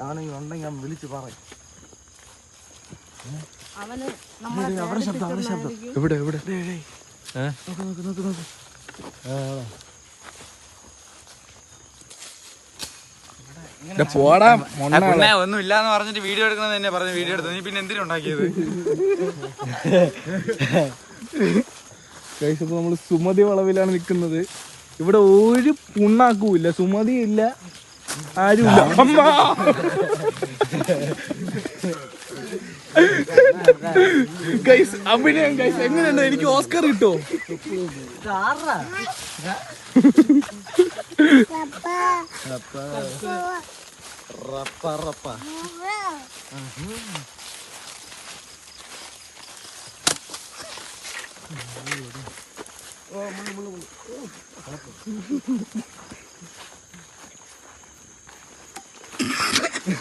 ആണെങ്കിൽ ഉണ്ടെങ്കിൽ ഞാൻ വിളിച്ച് പറയും. എവിടെ എവിടെ പോടാ ഒന്നും ഇല്ലാന്ന് പറഞ്ഞിട്ട് വീഡിയോ എടുക്കണമെന്ന് തന്നെ പറഞ്ഞു. വീഡിയോ എടുത്തു. നീ പിന്നെ എന്തിനാ ഉണ്ടാക്കിയത്? ഇപ്പൊ നമ്മള് സുമതി വളവിലാണ് നിക്കുന്നത്. ഇവിടെ ഒരു പുണ്ണാക്കൂല്ല, സുമതി ഇല്ല, ആരുമില്ല. ഗൈസ് അഭിനയം ഗൈസ് എങ്ങനെയുണ്ട്? എനിക്ക് ഓസ്കർ കിട്ടോ?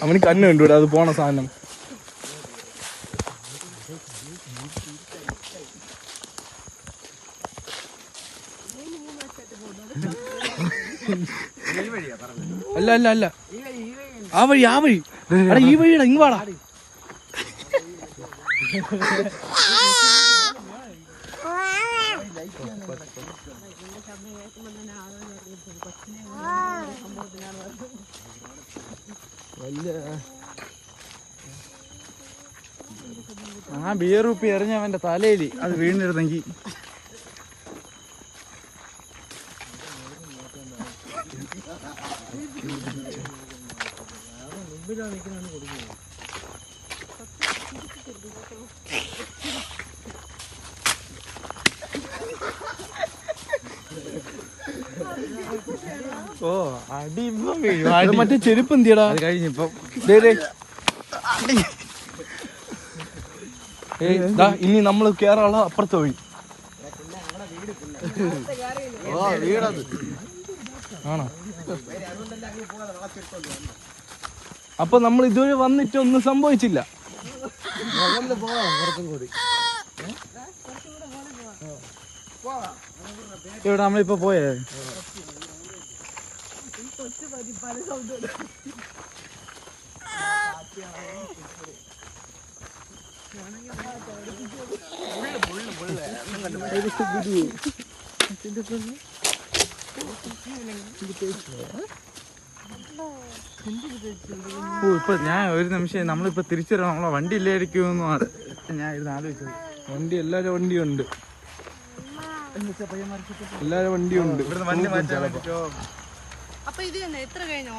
അവന് കണ്ണ് കണ്ടുവിടാ, അത് പോണ സാധനം. അല്ല അല്ല അല്ല, ആ വഴി ആ വഴി. എടാ ഈ വഴിയടാ, ഇങ്ങ് വാടാ. ആ ബിയർ ഉപ്പി എറിഞ്ഞ അവന്റെ തലയില് അത് വീണിരുന്നെങ്കിൽ. ഓ അടി മറ്റേ ചെരുപ്പ് എന്തിയടാ? അത് കഴിഞ്ഞിപ്പം ഇനി നമ്മള് കേറാനുള്ള അപ്പുറത്തെ വഴി ആണോ? അപ്പൊ നമ്മൾ ഇതുവരെ വന്നിട്ട് ഒന്നും സംഭവിച്ചില്ല. ഇവിടെ നമ്മളിപ്പോ പോയേ. ഓ ഇപ്പൊ ഞാൻ ഒരു നിമിഷം നമ്മളിപ്പോ തിരിച്ചറിയാം നമ്മളെ വണ്ടി ഇല്ലായിരിക്കുമെന്ന് ഞാൻ ഇരുന്ന് ആലോചിച്ചത്. വണ്ടി എല്ലാരും വണ്ടിയുണ്ട്, എല്ലാരും വണ്ടിയുണ്ട്. ഇവിടുന്ന് വണ്ടി മാറ്റാൻ പറ്റുമോ? അപ്പൊ ഇത് എത്ര കഴിഞ്ഞോ?